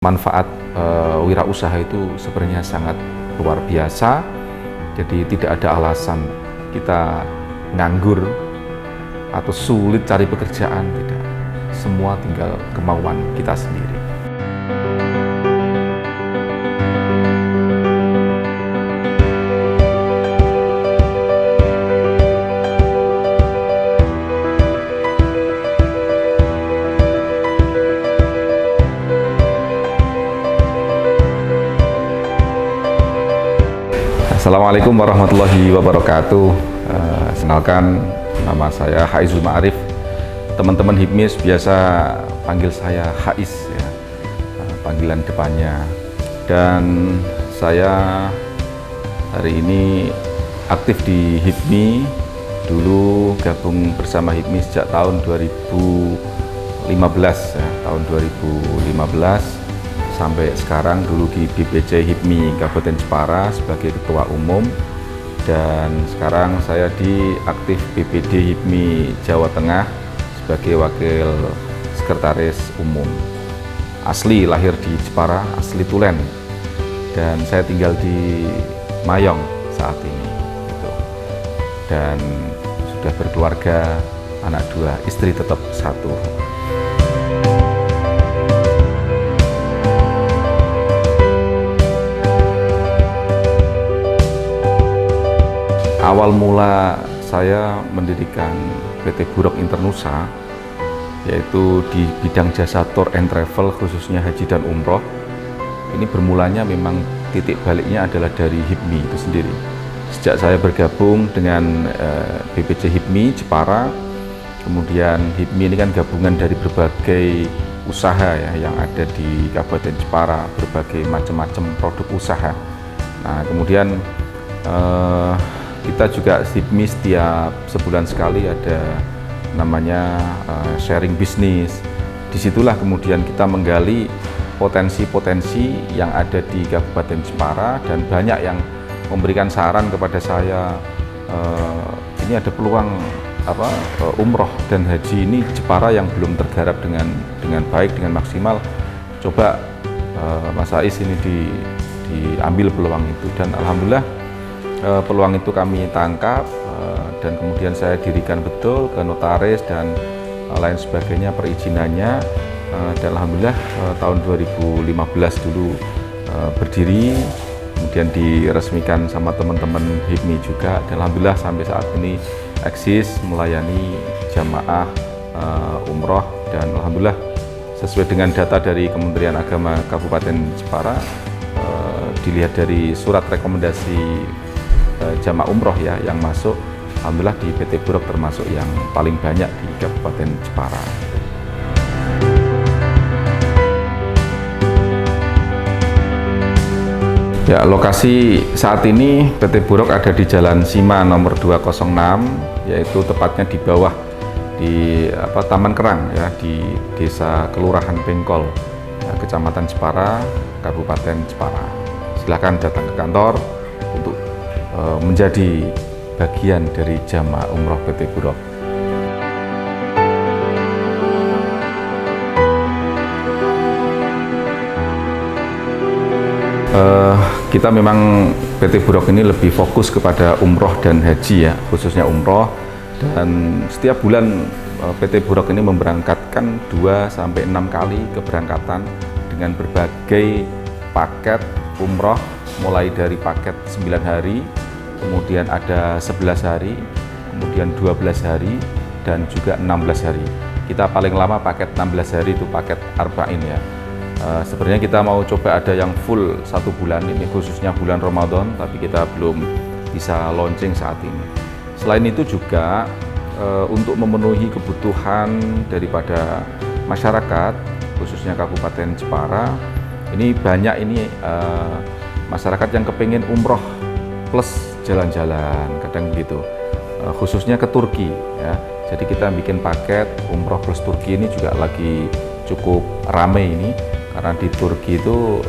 Manfaat wirausaha itu sebenarnya sangat luar biasa. Jadi tidak ada alasan kita nganggur atau sulit cari pekerjaan, tidak. Semua tinggal kemauan kita sendiri. Assalamualaikum warahmatullahi wabarakatuh. Kenalkan, nama saya Haizul Ma'arif. Teman-teman HIPMIS biasa panggil saya Haiz ya, panggilan depannya. Dan saya hari ini aktif di HIPMI. Dulu gabung bersama HIPMI sejak tahun 2015 ya, tahun 2015 sampai sekarang. Dulu di BPC HIPMI Kabupaten Jepara sebagai Ketua Umum, dan sekarang saya di aktif BPD HIPMI Jawa Tengah sebagai Wakil Sekretaris Umum. Asli lahir di Jepara, asli Tulen, dan saya tinggal di Mayong saat ini gitu. Dan sudah berkeluarga, anak 2, istri tetap 1. Awal mula saya mendirikan PT Burok Internusa, yaitu di bidang jasa tour and travel, khususnya haji dan umroh. Ini bermulanya memang titik baliknya adalah dari HIPMI itu sendiri. Sejak saya bergabung dengan BPC HIPMI Jepara, kemudian HIPMI ini kan gabungan dari berbagai usaha ya yang ada di Kabupaten Jepara, berbagai macam-macam produk usaha. Nah, kemudian kita juga HIPMI setiap sebulan sekali ada namanya sharing bisnis. Disitulah kemudian kita menggali potensi-potensi yang ada di Kabupaten Jepara, dan banyak yang memberikan saran kepada saya, ini ada peluang umroh dan haji ini Jepara yang belum tergarap dengan baik, dengan maksimal. Coba Mas Ais ini diambil peluang itu, dan alhamdulillah peluang itu kami tangkap, dan kemudian saya dirikan betul ke notaris dan lain sebagainya perizinannya, dan alhamdulillah tahun 2015 dulu berdiri, kemudian diresmikan sama teman-teman HIPMI juga, dan alhamdulillah sampai saat ini eksis melayani jamaah umroh. Dan alhamdulillah sesuai dengan data dari Kementerian Agama Kabupaten Jepara, dilihat dari surat rekomendasi jamaah umroh ya yang masuk, alhamdulillah di PT Burok termasuk yang paling banyak di Kabupaten Jepara. Ya, lokasi saat ini PT Burok ada di Jalan Sima nomor 206, yaitu tepatnya di bawah di Taman Kerang ya, di Desa Kelurahan Bengkol ya, Kecamatan Jepara, Kabupaten Jepara. Silakan datang ke kantor untuk menjadi bagian dari jamaah umroh PT Burok. Kita memang PT Burok ini lebih fokus kepada umroh dan haji ya, khususnya umroh. Dan setiap bulan PT Burok ini memberangkatkan 2-6 kali keberangkatan dengan berbagai paket umroh, mulai dari paket 9 hari, kemudian ada 11 hari, kemudian 12 hari, dan juga 16 hari. Kita paling lama paket 16 hari itu paket Arba'in ya. Sebenarnya kita mau coba ada yang full 1 bulan, ini khususnya bulan Ramadan, tapi kita belum bisa launching saat ini. Selain itu juga untuk memenuhi kebutuhan daripada masyarakat, khususnya Kabupaten Jepara, ini banyak masyarakat yang kepengen umroh plus jalan-jalan, kadang begitu, khususnya ke Turki ya. Jadi kita bikin paket umroh plus Turki ini juga lagi cukup ramai ini, karena di Turki itu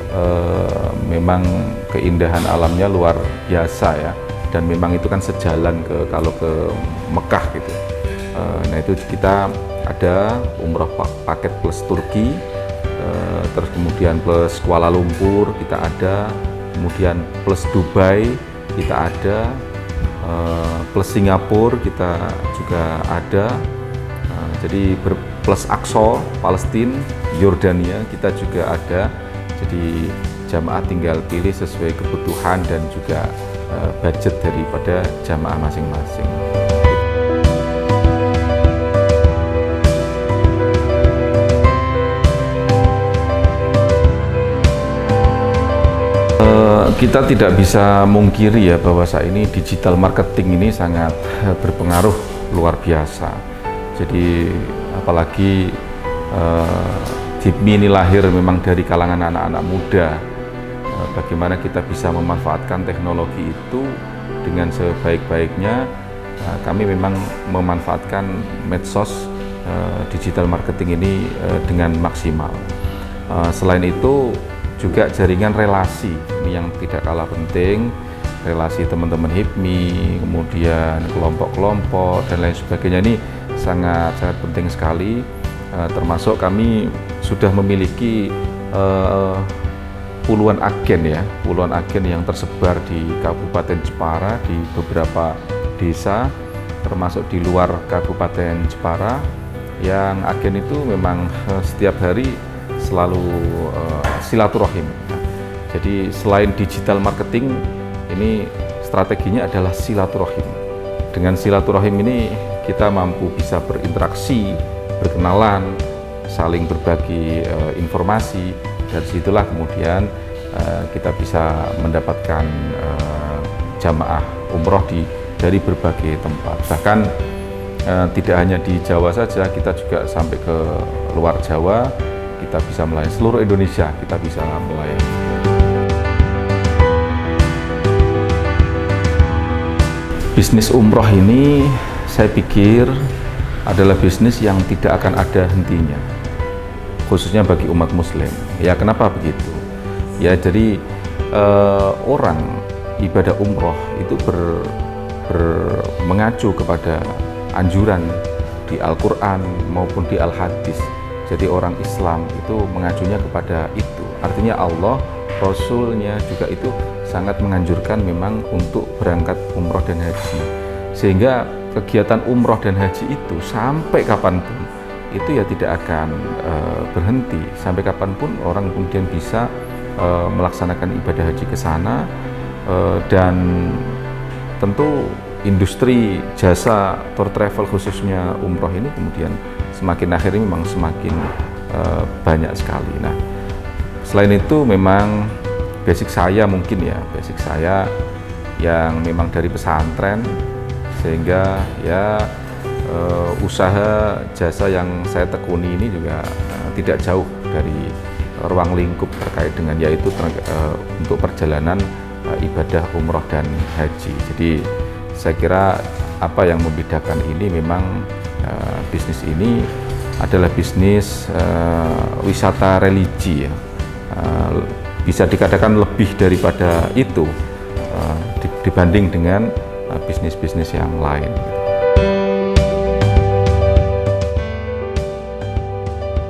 memang keindahan alamnya luar biasa ya, dan memang itu kan sejalan kalau ke Mekah gitu. Nah itu kita ada umroh paket plus Turki, terus kemudian plus Kuala Lumpur kita ada, kemudian plus Dubai kita ada, plus Singapura kita juga ada, jadi plus Aqsa, Palestina, Yordania kita juga ada. Jadi jamaah tinggal pilih sesuai kebutuhan dan juga budget daripada jamaah masing-masing. Kita tidak bisa mungkiri ya bahwa saat ini digital marketing ini sangat berpengaruh luar biasa. Jadi apalagi DIPMI ini lahir memang dari kalangan anak-anak muda. Bagaimana kita bisa memanfaatkan teknologi itu dengan sebaik-baiknya. Kami memang memanfaatkan medsos digital marketing ini dengan maksimal. Selain itu juga jaringan relasi ini yang tidak kalah penting, relasi teman-teman HIPMI, kemudian kelompok-kelompok dan lain sebagainya ini sangat penting sekali. Termasuk kami sudah memiliki puluhan agen yang tersebar di Kabupaten Jepara, di beberapa desa, termasuk di luar Kabupaten Jepara, yang agen itu memang setiap hari selalu silaturahim. Jadi selain digital marketing, ini strateginya adalah silaturahim. Dengan silaturahim ini kita mampu bisa berinteraksi, berkenalan, saling berbagi informasi. Dari situlah kemudian kita bisa mendapatkan jamaah umroh dari berbagai tempat. Bahkan tidak hanya di Jawa saja, kita juga sampai ke luar Jawa. Kita bisa melayani seluruh Indonesia, kita bisa melayani. Bisnis umroh ini saya pikir adalah bisnis yang tidak akan ada hentinya, khususnya bagi umat muslim. Ya, kenapa begitu? Ya, jadi orang ibadah umroh itu mengacu kepada anjuran di Al-Quran maupun di Al-Hadis. Jadi orang Islam itu mengacunya kepada itu. Artinya Allah, Rasulnya juga itu sangat menganjurkan memang untuk berangkat umroh dan haji. Sehingga kegiatan umroh dan haji itu sampai kapanpun itu ya tidak akan berhenti. Sampai kapanpun orang kemudian bisa melaksanakan ibadah haji ke sana, dan tentu industri jasa tour travel khususnya umroh ini kemudian semakin akhir ini memang semakin banyak sekali. Nah, selain itu memang basic saya yang memang dari pesantren, sehingga ya usaha jasa yang saya tekuni ini juga tidak jauh dari ruang lingkup terkait dengan yaitu untuk perjalanan ibadah umroh dan haji. Jadi saya kira apa yang membedakan ini memang bisnis ini adalah bisnis wisata religi ya. Bisa dikatakan lebih daripada itu dibanding dengan bisnis-bisnis yang lain.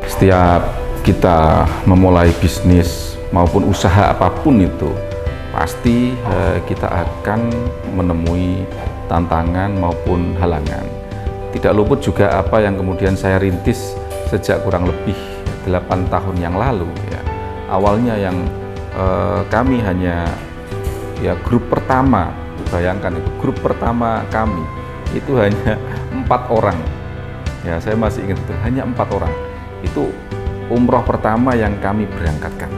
Setiap kita memulai bisnis maupun usaha apapun itu, pasti kita akan menemui tantangan maupun halangan. Tidak luput juga apa yang kemudian saya rintis sejak kurang lebih 8 tahun yang lalu ya. Awalnya yang kami hanya ya grup pertama, bayangkan itu grup pertama kami itu hanya 4 orang. Ya, saya masih ingat itu, hanya 4 orang. Itu umroh pertama yang kami berangkatkan.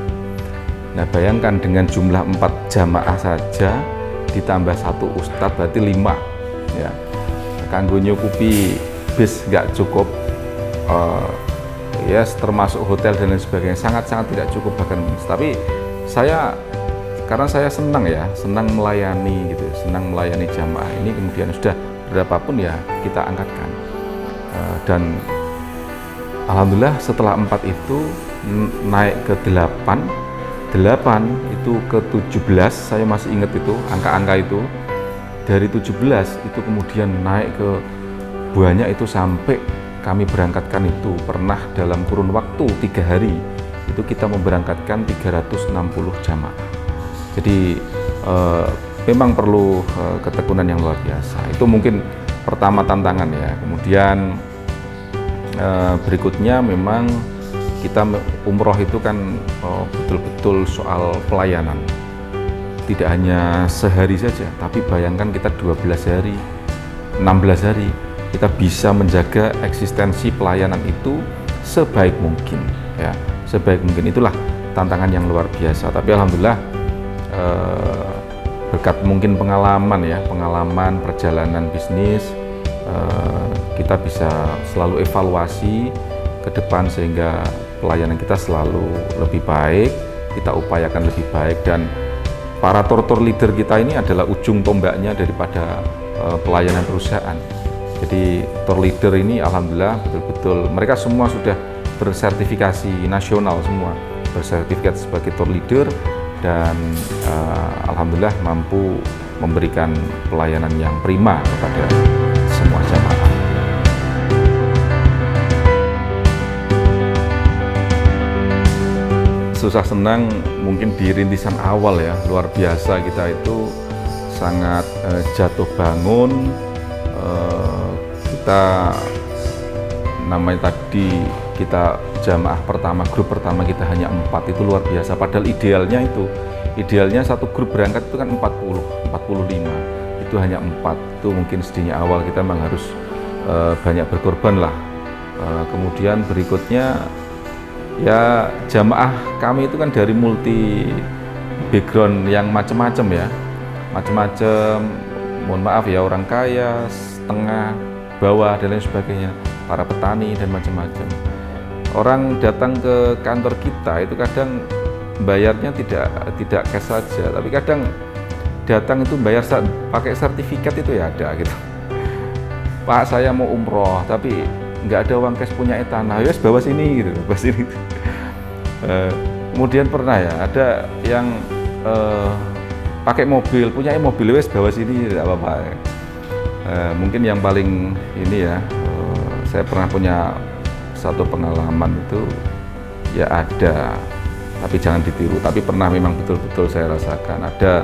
Nah, bayangkan dengan jumlah 4 jamaah saja ditambah 1 ustadz berarti 5 ya. Kanggo nyukupi bis nggak cukup, ya termasuk hotel dan lain sebagainya sangat-sangat tidak cukup bahkan. Tapi karena saya senang melayani gitu, senang melayani jamaah ini, kemudian sudah berapapun ya kita angkatkan. Dan alhamdulillah setelah 4 itu naik ke 8 itu ke 17, saya masih ingat itu angka-angka itu. Dari 17 itu kemudian naik ke banyak itu sampai kami berangkatkan itu pernah dalam kurun waktu 3 hari itu kita memberangkatkan 360 jamaah. Jadi memang perlu ketekunan yang luar biasa. Itu mungkin pertama tantangan ya. Kemudian berikutnya memang kita umroh itu kan betul-betul soal pelayanan. Tidak hanya sehari saja, tapi bayangkan kita 12 hari, 16 hari, kita bisa menjaga eksistensi pelayanan itu sebaik mungkin ya, sebaik mungkin. Itulah tantangan yang luar biasa. Tapi alhamdulillah berkat mungkin pengalaman perjalanan bisnis, kita bisa selalu evaluasi ke depan sehingga pelayanan kita selalu lebih baik, kita upayakan lebih baik, dan para tour leader kita ini adalah ujung tombaknya daripada pelayanan perusahaan. Jadi tour leader ini alhamdulillah betul-betul mereka semua sudah bersertifikasi nasional, semua bersertifikat sebagai tour leader, dan alhamdulillah mampu memberikan pelayanan yang prima kepada semua jamaah. Susah senang mungkin di rintisan awal ya, luar biasa, kita itu sangat jatuh bangun. Kita namanya tadi kita jamaah pertama, grup pertama kita hanya 4, itu luar biasa. Padahal idealnya satu grup berangkat itu kan 40, 45, itu hanya 4. Itu mungkin sedihnya awal kita memang harus banyak berkorban lah. Kemudian berikutnya ya, jamaah kami itu kan dari multi background yang macam-macam ya, macam-macam. Mohon maaf ya, orang kaya, setengah, bawah dan lain sebagainya, para petani dan macam-macam. Orang datang ke kantor kita itu kadang bayarnya tidak cash saja, tapi kadang datang itu bayar pakai sertifikat itu ya ada gitu. Pak, saya mau umroh tapi nggak ada uang cash, punya tanah, ya bawa sini gitu, bawa sini. Kemudian pernah ya ada yang pakai mobil, punya mobil, wes bawa sini, tidak apa-apa. Mungkin yang paling ini ya, saya pernah punya satu pengalaman itu ya ada, tapi jangan ditiru. Tapi pernah memang betul-betul saya rasakan ada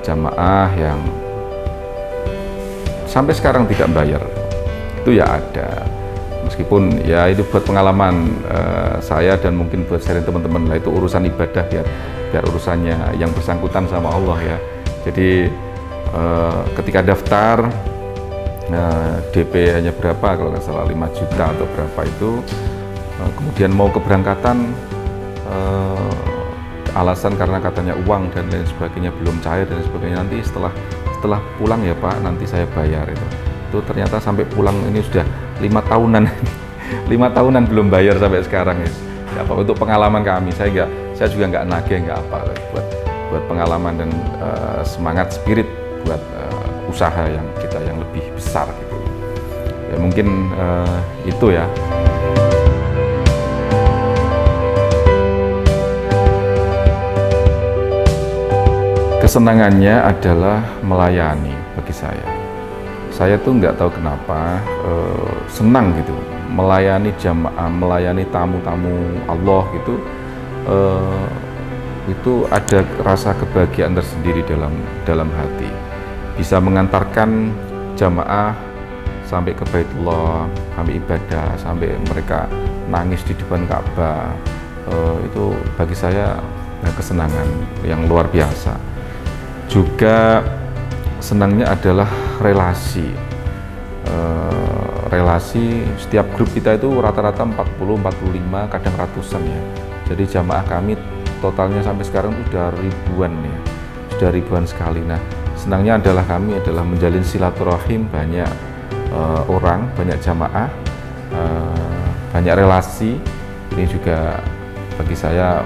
jamaah yang sampai sekarang tidak bayar. Itu ya ada, meskipun ya itu buat pengalaman saya dan mungkin buat sharing teman-teman lah, itu urusan ibadah, biar urusannya yang bersangkutan sama Allah ya. Jadi ketika daftar DP hanya berapa, kalau nggak salah 5 juta atau berapa itu, kemudian mau keberangkatan alasan karena katanya uang dan lain sebagainya belum cair dan sebagainya, nanti setelah pulang ya Pak, nanti saya bayar itu ternyata sampai pulang ini sudah 5 tahunan 5 tahunan belum bayar sampai sekarang ya. Ya apa, untuk pengalaman kami, saya juga nggak nagih, nggak apa, buat pengalaman dan semangat spirit buat usaha yang kita yang lebih besar gitu ya. Mungkin itu ya. Kesenangannya adalah melayani bagi saya. Saya tuh nggak tahu kenapa senang gitu melayani jamaah, melayani tamu-tamu Allah gitu. Itu ada rasa kebahagiaan tersendiri dalam hati. Bisa mengantarkan jamaah sampai ke Baitullah, sampai ibadah, sampai mereka nangis di depan Ka'bah. Itu bagi saya kesenangan yang luar biasa. Juga senangnya adalah relasi. Relasi setiap grup kita itu rata-rata 40, 45, kadang ratusan ya. Jadi jamaah kami totalnya sampai sekarang sudah ribuan ya, sudah ribuan sekali. Nah, senangnya adalah kami adalah menjalin silaturahim banyak orang, banyak jamaah, banyak relasi. Ini juga bagi saya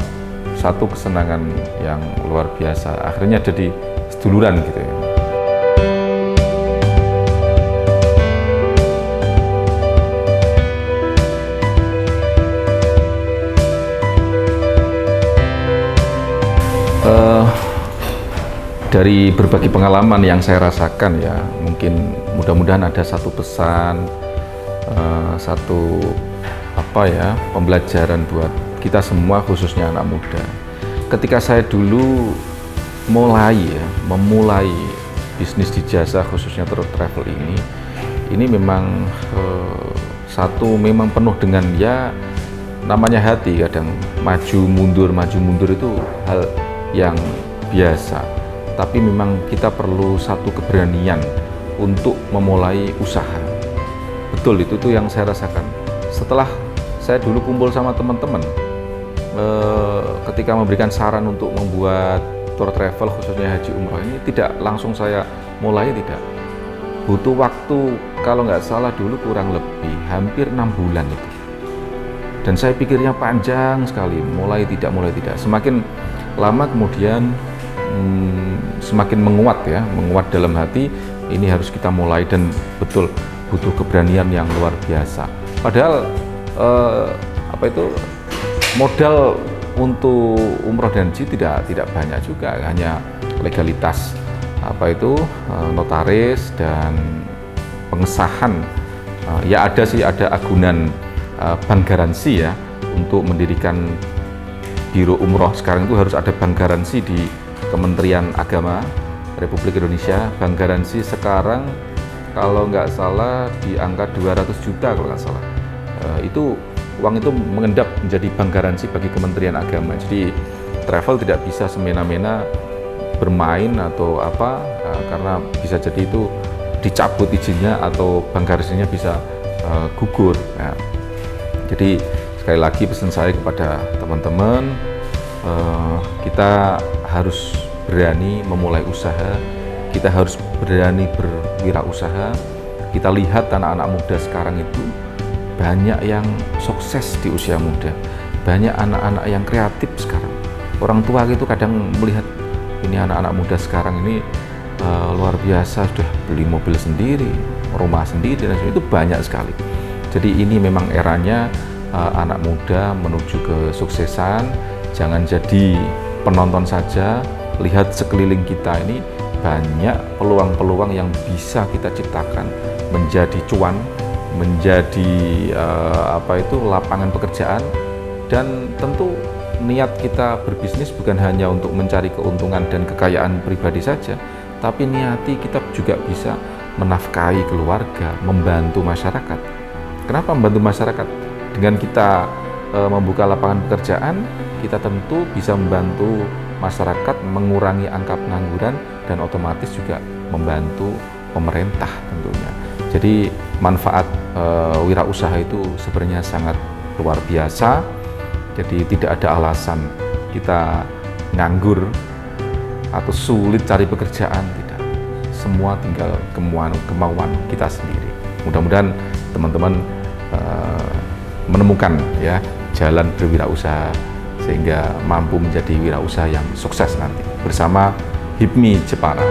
satu kesenangan yang luar biasa. Akhirnya jadi seduluran gitu ya. Dari berbagai pengalaman yang saya rasakan ya, mungkin mudah-mudahan ada satu pesan, satu pembelajaran buat kita semua khususnya anak muda. Ketika saya dulu memulai bisnis di jasa khususnya tour travel ini memang memang penuh dengan ya namanya hati, kadang maju mundur itu hal yang biasa, tapi memang kita perlu satu keberanian untuk memulai usaha. Betul, itu tuh yang saya rasakan setelah saya dulu kumpul sama teman-teman ketika memberikan saran untuk membuat tour travel khususnya haji umroh ini, tidak langsung saya mulai, tidak, butuh waktu kalau nggak salah dulu kurang lebih hampir 6 bulan itu, dan saya pikirnya panjang sekali, mulai tidak. Semakin lama kemudian semakin menguat dalam hati, ini harus kita mulai, dan betul butuh keberanian yang luar biasa. Padahal modal untuk umroh dan haji tidak banyak juga, hanya legalitas notaris dan pengesahan. Ya ada agunan bank garansi ya untuk mendirikan biro umroh. Sekarang itu harus ada bank garansi di Kementerian Agama Republik Indonesia. Bank garansi sekarang kalau nggak salah di angka 200 juta kalau nggak salah. Itu uang itu mengendap menjadi bank garansi bagi Kementerian Agama. Jadi travel tidak bisa semena-mena bermain atau apa, karena bisa jadi itu dicabut izinnya atau bank garansinya bisa gugur. Nah, jadi sekali lagi pesan saya kepada teman-teman, kita harus berani memulai usaha, kita harus berani berwirausaha. Kita lihat anak-anak muda sekarang itu banyak yang sukses di usia muda, banyak anak-anak yang kreatif sekarang. Orang tua itu kadang melihat ini anak-anak muda sekarang ini luar biasa, sudah beli mobil sendiri, rumah sendiri, dan itu banyak sekali. Jadi ini memang eranya anak muda menuju kesuksesan. Jangan jadi penonton saja, lihat sekeliling kita ini banyak peluang-peluang yang bisa kita ciptakan menjadi cuan, menjadi lapangan pekerjaan. Dan tentu niat kita berbisnis bukan hanya untuk mencari keuntungan dan kekayaan pribadi saja, tapi niati kita juga bisa menafkahi keluarga, membantu masyarakat. Kenapa membantu masyarakat? Dengan kita membuka lapangan pekerjaan, kita tentu bisa membantu masyarakat mengurangi angka pengangguran dan otomatis juga membantu pemerintah tentunya. Jadi manfaat wirausaha itu sebenarnya sangat luar biasa. Jadi tidak ada alasan kita nganggur atau sulit cari pekerjaan, tidak. Semua tinggal kemauan kita sendiri. Mudah-mudahan teman-teman menemukan ya jalan berwirausaha sehingga mampu menjadi wirausaha yang sukses nanti bersama HIPMI Jepara.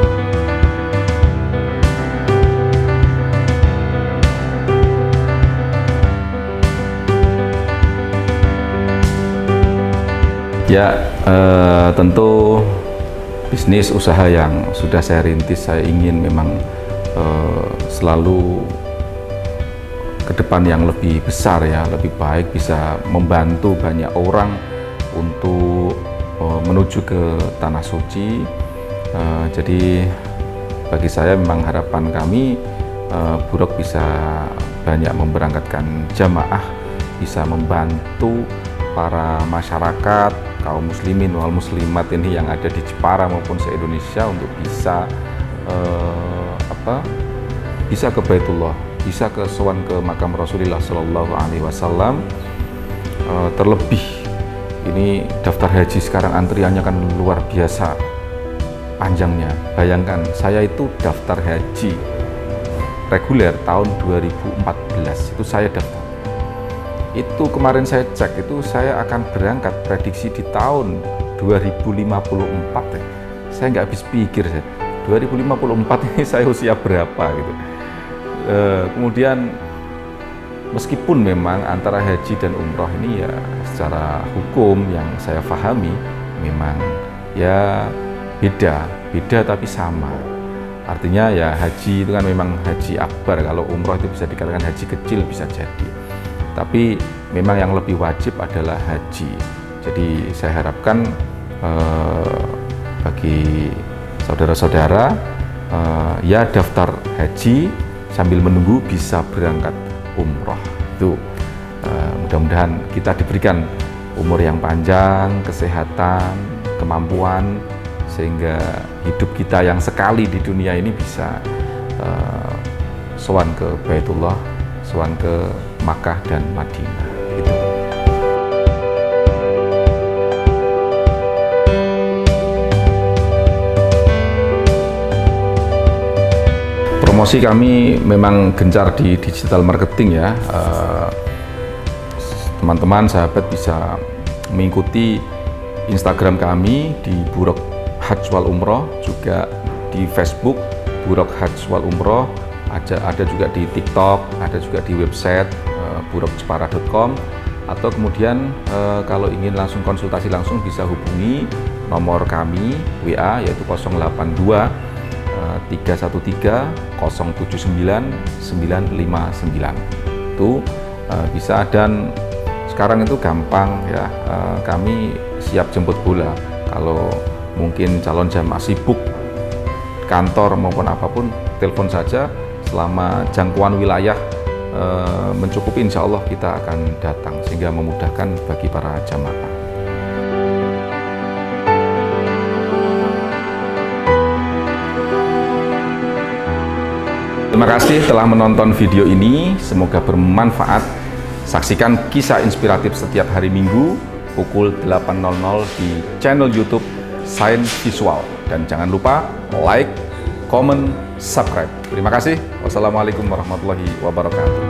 Ya, tentu bisnis usaha yang sudah saya rintis, saya ingin memang selalu ke depan yang lebih besar ya, lebih baik, bisa membantu banyak orang untuk menuju ke Tanah Suci. Jadi bagi saya memang harapan kami Buruk bisa banyak memberangkatkan jamaah, bisa membantu para masyarakat, kaum muslimin wal muslimat ini yang ada di Jepara maupun se-Indonesia untuk bisa bisa ke Baitullah, bisa ke sowan ke makam Rasulullah Shallallahu Alaihi Wasallam. Terlebih ini daftar haji sekarang antriannya kan luar biasa panjangnya. Bayangkan saya itu daftar haji reguler tahun 2014 itu saya daftar. Itu kemarin saya cek, itu saya akan berangkat prediksi di tahun 2054 ya. Saya nggak habis pikir 2054 ini saya usia berapa gitu. Kemudian meskipun memang antara haji dan umroh ini ya secara hukum yang saya pahami memang ya beda tapi sama. Artinya ya haji itu kan memang haji akbar, kalau umroh itu bisa dikatakan haji kecil bisa jadi. Tapi memang yang lebih wajib adalah haji. Jadi saya harapkan bagi saudara-saudara ya daftar haji sambil menunggu bisa berangkat umroh. Itu mudah-mudahan kita diberikan umur yang panjang, kesehatan, kemampuan, sehingga hidup kita yang sekali di dunia ini bisa sowan ke Baitullah, sowan ke Makkah dan Madinah. Gitu. Promosi kami memang gencar di digital marketing ya. Teman-teman, sahabat bisa mengikuti Instagram kami di Burok Hajj wal Umroh, juga di Facebook Burok Hajj wal Umroh, ada juga di TikTok, ada juga di website burokjepara.com, atau kemudian kalau ingin langsung konsultasi langsung bisa hubungi nomor kami WA yaitu 082 313 079 959. Itu bisa, dan sekarang itu gampang ya, kami siap jemput bola. Kalau mungkin calon jamaah sibuk kantor maupun apapun, telepon saja, selama jangkauan wilayah mencukupi, insya Allah kita akan datang, sehingga memudahkan bagi para jamaah. Terima kasih telah menonton video ini, semoga bermanfaat. Saksikan kisah inspiratif setiap hari Minggu pukul 8.00 di channel YouTube Science Visual. Dan jangan lupa like, comment, subscribe. Terima kasih. Wassalamualaikum warahmatullahi wabarakatuh.